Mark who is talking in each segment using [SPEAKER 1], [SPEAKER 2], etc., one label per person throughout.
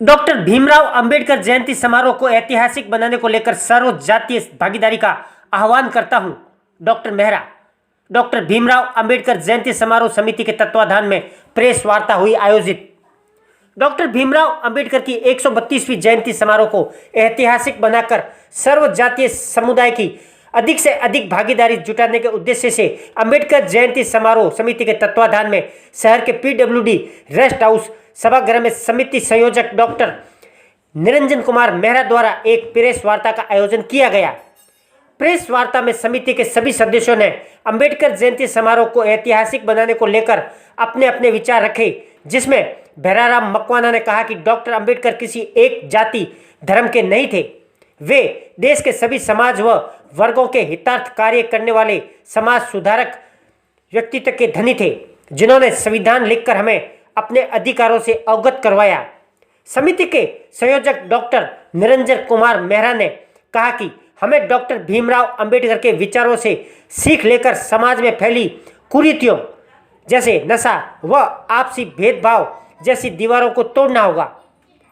[SPEAKER 1] Doctor Bhimrao Ambedkar Jayanti समारोह को ऐतिहासिक बनाने को लेकर सर्व जातीय भागीदारी का आह्वान करता हूं। डॉक्टर मेहरा। डॉक्टर भीमराव अंबेडकर जयंती समारोह समिति के तत्वाधान में प्रेस वार्ता हुई आयोजित। डॉक्टर भीमराव अंबेडकर की 132वीं जयंती समारोह को ऐतिहासिक बनाकर सर्व जातीय समुदाय की अधिक से अधिक भागीदारी जुटाने के उद्देश्य से अंबेडकर जयंती समारोह समिति के तत्वाधान में शहर के PWD रेस्ट हाउस सभागृह में समिति संयोजक डॉक्टर निरंजन कुमार मेहरा द्वारा एक प्रेस वार्ता का आयोजन किया गया। प्रेस वार्ता में समिति के सभी सदस्यों ने अंबेडकर जयंती समारोह को ऐतिहासिक बनाने को लेकर अपने अपने विचार रखे, जिसमें भैराराम मकवाना ने कहा कि डॉक्टर अंबेडकर किसी एक जाति धर्म के नहीं थे। वे देश के सभी समाज व वर्गों के हितार्थ कार्य करने वाले समाज सुधारक व्यक्तित्व के धनी थे, जिन्होंने संविधान लिखकर हमें अपने अधिकारों से अवगत करवाया। समिति के संयोजक डॉक्टर निरंजन कुमार मेहरा ने कहा कि हमें डॉक्टर भीमराव अंबेडकर के विचारों से सीख लेकर समाज में फैली कुरीतियों जैसे नशा व आपसी भेदभाव जैसी दीवारों को तोड़ना होगा।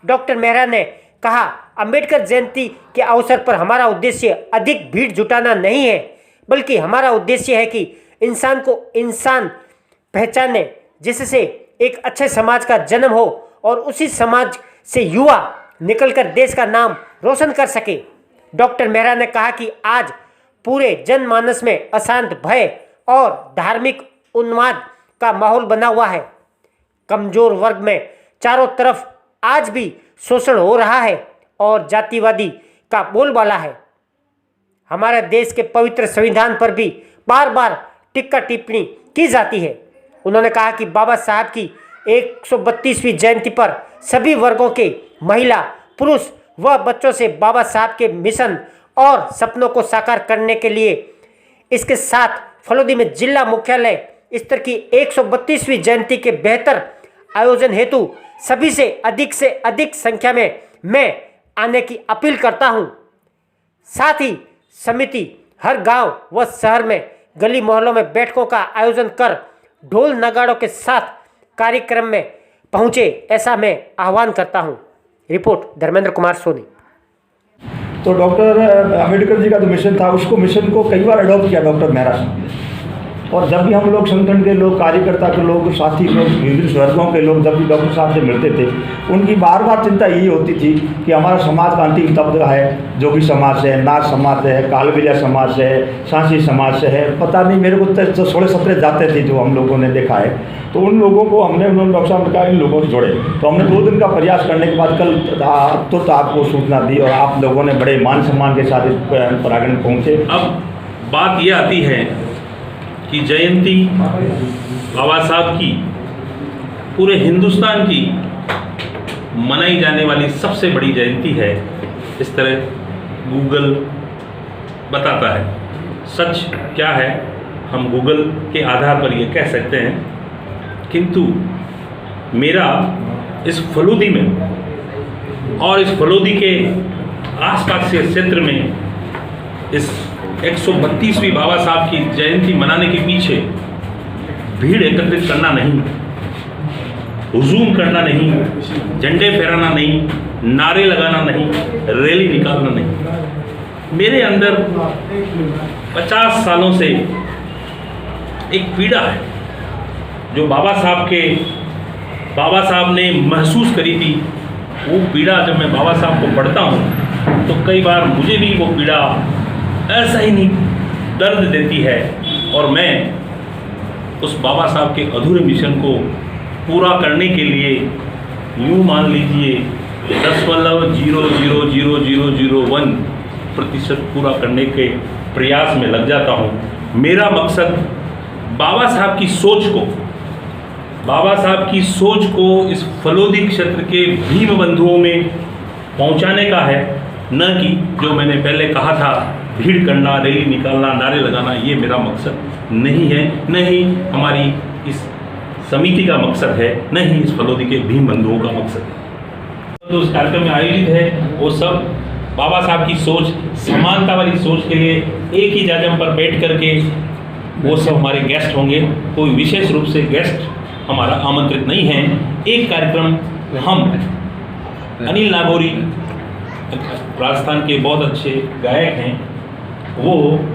[SPEAKER 1] डॉक्टर मेहरा ने कहा, अंबेडकर जयंती के अवसर पर हमारा उद्देश्य अधिक भीड़ जुटाना नहीं है, बल्कि हमारा उद्देश्य है कि इंसान को इंसान पहचाने, जिससे एक अच्छे समाज का जन्म हो और उसी समाज से युवा निकलकर देश का नाम रोशन कर सके। डॉक्टर मेहरा ने कहा कि आज पूरे जनमानस में अशांत, भय और धार्मिक उन्माद का माहौल बना हुआ है। कमजोर वर्ग में चारों तरफ आज भी शोषण हो रहा है और जातिवादी का बोलबाला है। हमारे देश के पवित्र संविधान पर भी बार बार टिक्का टिप्पणी की जाती है। उन्होंने कहा कि बाबा साहब की 132वीं जयंती पर सभी वर्गों के महिला, पुरुष व बच्चों से बाबा साहब के मिशन और सपनों को साकार करने के लिए इसके साथ फलोदी में जिला मुख्यालय स्तर की 132वीं जयंती के बेहतर आयोजन हेतु सभी से अधिक संख्या में मैं आने की अपील करता हूं। साथ ही समिति हर गांव व शहर में गली मोहल्लों में बैठकों का आयोजन कर ढोल नगाड़ों के साथ कार्यक्रम में पहुंचे, ऐसा मैं आह्वान करता हूं। रिपोर्ट धर्मेंद्र कुमार सोनी।
[SPEAKER 2] तो डॉक्टर अंबेडकर जी का जो मिशन था, उसको मिशन को कई बार अडॉप्ट किया डॉक्टर मेहरा साहब ने। और जब भी हम लोग संगठन के लोग, कार्यकर्ता के लोग, साथी लोग, विभिन्न वर्गों के लोग जब भी डॉक्टर साहब से मिलते थे, उनकी बार बार चिंता यही होती थी कि हमारा समाज का अंतिम तबका है, जोगी समाज है, नाथ समाज है, कालबेलिया समाज है, सांसी समाज से है, पता नहीं, मेरे को तो 16-17 जाते थे जो हम लोगों ने देखा है। तो उन लोगों को हमने डॉक्टर साहब ने कहा इन लोगों से जोड़े। तो हमने 2 दिन का प्रयास करने के बाद कल तुरंत आपको सूचना दी और आप लोगों ने बड़े मान सम्मान के साथ इस परागण में पहुँचे।
[SPEAKER 3] अब बात यह आती है कि जयंती बाबा साहब की पूरे हिंदुस्तान की मनाई जाने वाली सबसे बड़ी जयंती है, इस तरह गूगल बताता है। सच क्या है हम गूगल के आधार पर ये कह सकते हैं, किंतु मेरा इस फलोदी में और इस फलोदी के आसपास के क्षेत्र में इस 132वीं बाबा साहब की जयंती मनाने के पीछे भीड़ एकत्रित करना नहीं, हुजूम करना नहीं, झंडे फहराना नहीं, नारे लगाना नहीं, रैली निकालना नहीं। मेरे अंदर 50 सालों से एक पीड़ा है जो बाबा साहब ने महसूस करी थी। वो पीड़ा जब मैं बाबा साहब को पढ़ता हूँ तो कई बार मुझे भी वो पीड़ा ऐसा ही नहीं दर्द देती है, और मैं उस बाबा साहब के अधूरे मिशन को पूरा करने के लिए यूँ मान लीजिए 10.0000001% पूरा करने के प्रयास में लग जाता हूँ। मेरा मकसद बाबा साहब की सोच को इस फलोदी क्षेत्र के भीम बंधुओं में पहुँचाने का है, न कि जो मैंने पहले कहा था भीड़ करना, रैली निकालना, नारे लगाना। ये मेरा मकसद नहीं है, न ही हमारी इस समिति का मकसद है, न ही इस फलोदी के भीम बंधुओं का मकसद है। तो उस कार्यक्रम में आयोजित है वो सब बाबा साहब की सोच, समानता वाली सोच के लिए एक ही जाजम पर बैठ करके वो सब हमारे गेस्ट होंगे। कोई विशेष रूप से गेस्ट हमारा आमंत्रित नहीं है। एक कार्यक्रम हम अनिल नागौरी राजस्थान के बहुत अच्छे गायक हैं, वो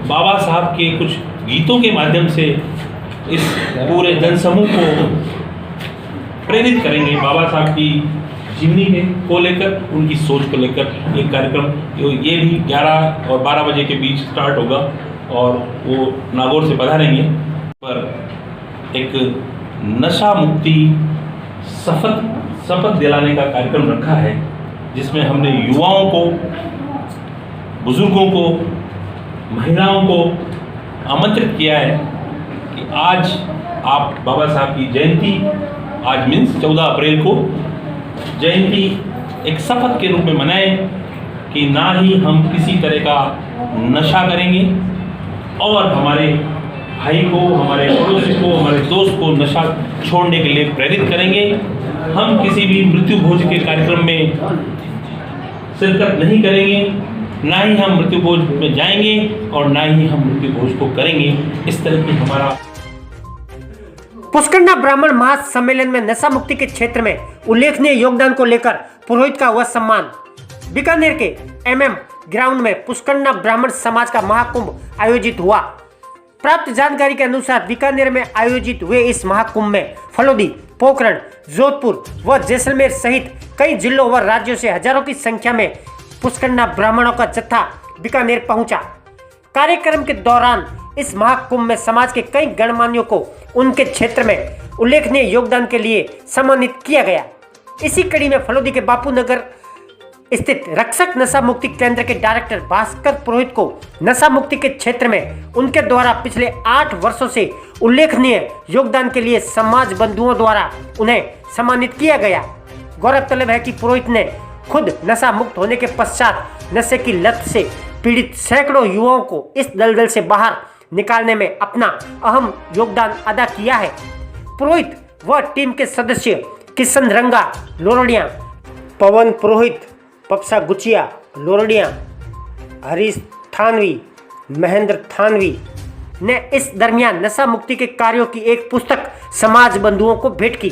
[SPEAKER 3] बाबा साहब के कुछ गीतों के माध्यम से इस पूरे जनसमूह को प्रेरित करेंगे बाबा साहब की जीवनी को लेकर, उनकी सोच को लेकर एक कार्यक्रम ये भी 11 और 12 बजे के बीच स्टार्ट होगा और वो नागौर से पधारेंगे। पर एक नशा मुक्ति शपथ दिलाने का कार्यक्रम रखा है, जिसमें हमने युवाओं को, बुजुर्गों को, महिलाओं को आमंत्रित किया है कि आज आप बाबा साहब की जयंती, आज मीन्स 14 अप्रैल को जयंती एक शपथ के रूप में मनाएं कि ना ही हम किसी तरह का नशा करेंगे और हमारे भाई को, हमारे पड़ोसी को, हमारे दोस्त को नशा छोड़ने के लिए प्रेरित करेंगे। हम किसी भी मृत्यु भोज के कार्यक्रम में शिरकत नहीं करेंगे, ना ही हम मृत्यु भोज में जाएंगे और ना ही हम मृत्यु भोज को करेंगे। इस तरह की हमारा
[SPEAKER 1] पुष्करना ब्राह्मण महासम्मेलन में नशा मुक्ति के क्षेत्र में उल्लेखनीय योगदान को लेकर पुरोहित का वह सम्मान। बीकानेर के MM ग्राउंड में पुष्करना ब्राह्मण समाज का महाकुंभ आयोजित हुआ। प्राप्त जानकारी के अनुसार बीकानेर में आयोजित हुए इस महाकुंभ में फलोदी, पोखरण, जोधपुर व जैसलमेर सहित कई जिलों व राज्यों से हजारों की संख्या में पुष्करना ब्राह्मणों का जत्था बीकानेर पहुंचा। कार्यक्रम के दौरान इस महाकुंभ में समाज के कई गणमान्यों को उनके क्षेत्र में उल्लेखनीय योगदान के लिए सम्मानित किया गया। इसी कड़ी में फलोदी के बापू नगर स्थित रक्षक नशा मुक्ति केंद्र के डायरेक्टर भास्कर पुरोहित को नशा मुक्ति के क्षेत्र में उनके द्वारा पिछले 8 वर्षों से उल्लेखनीय योगदान के लिए समाज बंधुओं द्वारा उन्हें सम्मानित किया गया। गौरतलब है कि पुरोहित ने खुद नशा मुक्त होने के पश्चात नशे की लत से पीड़ित सैकड़ों युवाओं को इस दलदल से बाहर निकालने में अपना अहम योगदान अदा किया है। पुरोहित व टीम के सदस्य किशन रंगा लोरडिया, पवन पुरोहित, पप्सा गुचिया लोरडिया, हरीश थानवी, महेंद्र थानवी ने इस दरमियान नशा मुक्ति के कार्यों की एक पुस्तक समाज बंधुओं को भेंट की।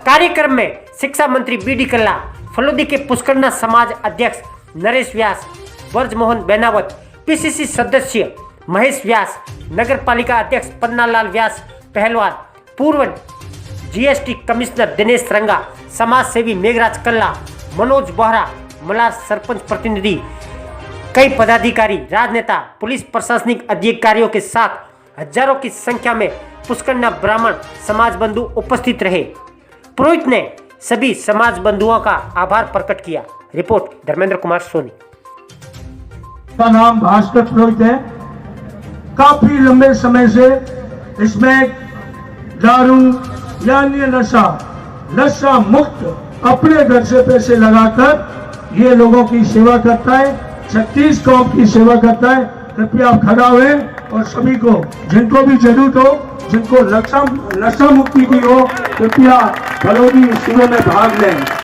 [SPEAKER 1] कार्यक्रम में शिक्षा मंत्री BD कल्ला, फलोदी के पुष्करना समाज अध्यक्ष नरेश व्यास, ब्रजमोहन बेनावत, PCC सदस्य महेश व्यास, नगर पालिका अध्यक्ष पन्नालाल व्यास पहलवान, पूर्व GST कमिश्नर दिनेश रंगा, समाज सेवी मेघराज कल्ला, मनोज बोहरा, मलार सरपंच प्रतिनिधि, कई पदाधिकारी, राजनेता, पुलिस प्रशासनिक अधिकारियों के साथ हजारों की संख्या में पुष्करना ब्राह्मण समाज बंधु उपस्थित रहे। पुरोहित ने सभी समाज बंधुओं का आभार प्रकट किया। रिपोर्ट धर्मेंद्र कुमार सोनी।
[SPEAKER 4] का नाम भास्कर पुरोहित है। काफी लंबे समय से इसमें दारू या अन्य नशा मुक्त अपने घर से पैसे लगाकर ये लोगों की सेवा करता है, 36 कौम की सेवा करता है। कृपया आप खड़ा हुए और सभी को, जिनको भी जरूरत हो, जिनको नशा मुक्ति की हो, कृपया फलोदी शिविर में भाग लें।